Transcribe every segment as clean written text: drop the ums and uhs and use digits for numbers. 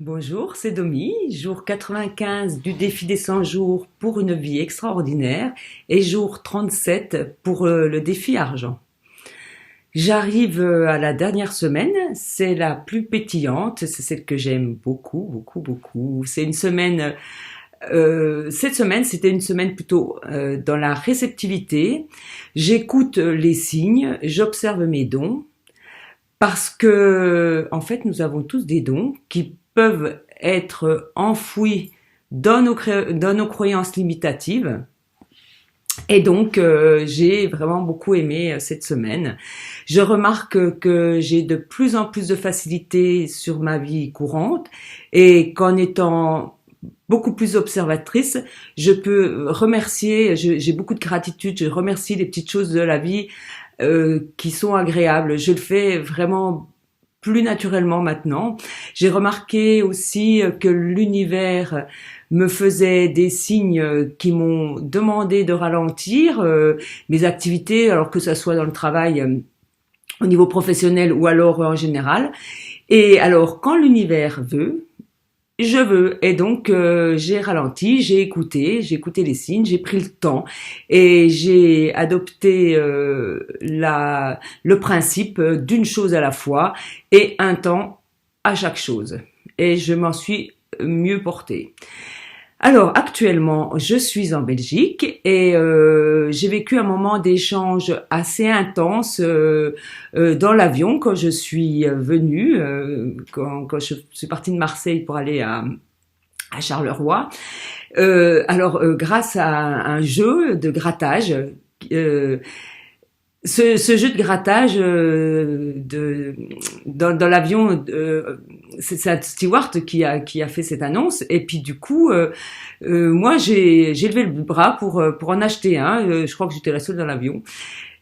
Bonjour, c'est Domi, jour 95 du défi des 100 jours pour une vie extraordinaire et jour 37 pour le défi argent. J'arrive à la dernière semaine, c'est la plus pétillante, c'est celle que j'aime beaucoup, beaucoup, beaucoup. C'est une semaine, cette semaine, c'était une semaine plutôt dans la réceptivité. J'écoute les signes, j'observe mes dons. Parce que, en fait, nous avons tous des dons qui peuvent être enfouis dans nos croyances limitatives. Et donc, j'ai vraiment beaucoup aimé cette semaine. Je remarque que j'ai de plus en plus de facilité sur ma vie courante et qu'en étant beaucoup plus observatrice, je peux remercier, j'ai beaucoup de gratitude, je remercie les petites choses de la vie qui sont agréables. Je le fais vraiment plus naturellement maintenant. J'ai remarqué aussi que l'univers me faisait des signes qui m'ont demandé de ralentir mes activités, alors que ça soit dans le travail au niveau professionnel ou alors en général. Et alors, quand l'univers veut, je veux. Et donc, j'ai ralenti, j'ai écouté les signes, j'ai pris le temps et j'ai adopté le principe d'une chose à la fois et un temps à chaque chose. Et je m'en suis mieux portée. Alors, actuellement, je suis en Belgique et j'ai vécu un moment d'échange assez intense dans l'avion quand je suis venue, quand je suis partie de Marseille pour aller à Charleroi. Grâce à un jeu de grattage, euh, ce jeu de grattage dans l'avion, c'est un steward qui a fait cette annonce et puis du coup moi j'ai levé le bras pour en acheter un. Je crois que j'étais la seule dans l'avion.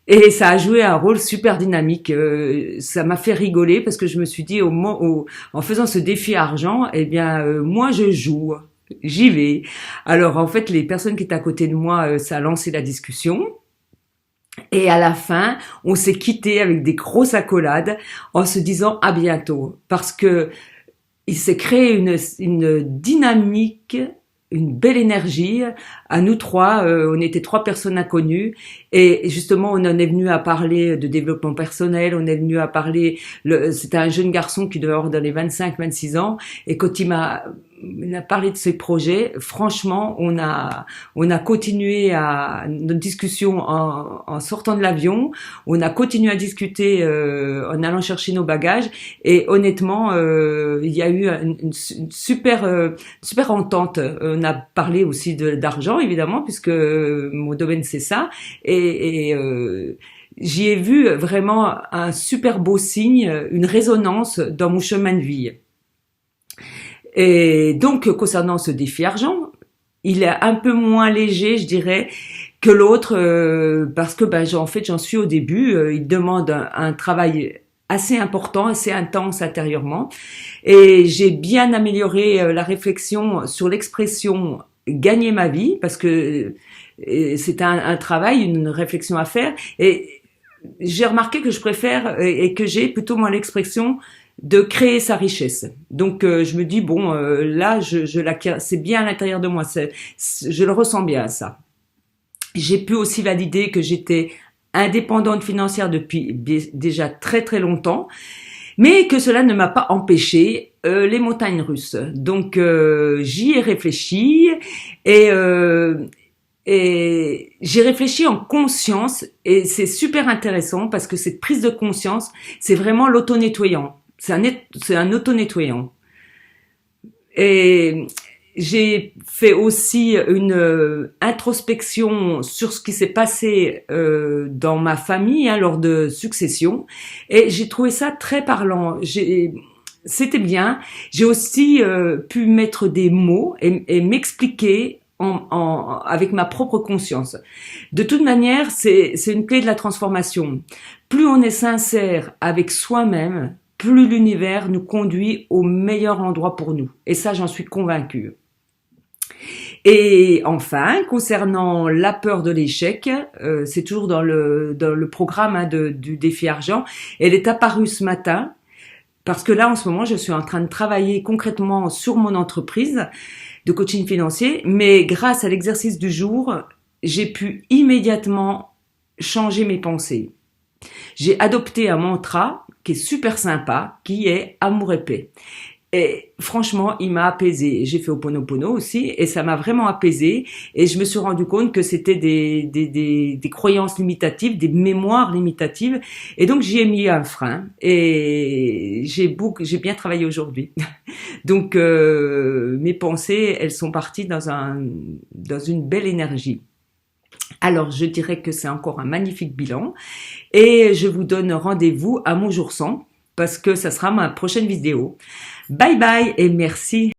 Et ça a joué un rôle super dynamique. Ça m'a fait rigoler parce que je me suis dit en faisant ce défi argent, eh bien moi je joue, j'y vais. Alors en fait les personnes qui étaient à côté de moi, ça a lancé la discussion. Et à la fin, on s'est quitté avec des grosses accolades en se disant à bientôt. Parce que il s'est créé une dynamique, une belle énergie à nous trois. On était trois personnes inconnues et justement on en est venu à parler de développement personnel. On est venu à parler. C'était un jeune garçon qui devait avoir dans les 25-26 ans et quand il a parlé de ses projets. Franchement, on a continué notre discussion en sortant de l'avion. On a continué à discuter en allant chercher nos bagages. Et honnêtement, il y a eu une super entente. On a parlé aussi d'argent, évidemment, puisque mon domaine c'est ça. J'y ai vu vraiment un super beau signe, une résonance dans mon chemin de vie. Et donc, concernant ce défi argent, il est un peu moins léger, je dirais, que l'autre, parce que en fait, j'en suis au début. Il demande un travail assez important, assez intense intérieurement. Et j'ai bien amélioré la réflexion sur l'expression gagner ma vie, parce que c'est un travail, une réflexion à faire. Et j'ai remarqué que je préfère et que j'ai plutôt moi l'expression de créer sa richesse. Donc je me dis bon là je l'acquiers, c'est bien à l'intérieur de moi, je le ressens bien ça. J'ai pu aussi valider que j'étais indépendante financière depuis déjà très très longtemps, mais que cela ne m'a pas empêché les montagnes russes. Donc j'y ai réfléchi et j'ai réfléchi en conscience et c'est super intéressant parce que cette prise de conscience, c'est vraiment l'auto-nettoyant. C'est un auto-nettoyant. Et j'ai fait aussi une introspection sur ce qui s'est passé dans ma famille lors de succession. Et j'ai trouvé ça très parlant. C'était bien. J'ai aussi pu mettre des mots et m'expliquer avec ma propre conscience. De toute manière, c'est une clé de la transformation. Plus on est sincère avec soi-même, plus l'univers nous conduit au meilleur endroit pour nous. Et ça, j'en suis convaincue. Et enfin, concernant la peur de l'échec, c'est toujours dans le programme du défi argent, elle est apparue ce matin. Parce que là, en ce moment, je suis en train de travailler concrètement sur mon entreprise de coaching financier, mais grâce à l'exercice du jour, j'ai pu immédiatement changer mes pensées. J'ai adopté un mantra qui est super sympa, qui est amour et paix. Et franchement, il m'a apaisé. J'ai fait Ho'oponopono aussi et ça m'a vraiment apaisé. Et je me suis rendu compte que c'était des croyances limitatives, des mémoires limitatives. Et donc, j'y ai mis un frein et j'ai bien travaillé aujourd'hui. Donc, mes pensées, elles sont parties dans une belle énergie. Alors, je dirais que c'est encore un magnifique bilan et je vous donne rendez-vous à mon jour 100 parce que ça sera ma prochaine vidéo. Bye bye et merci.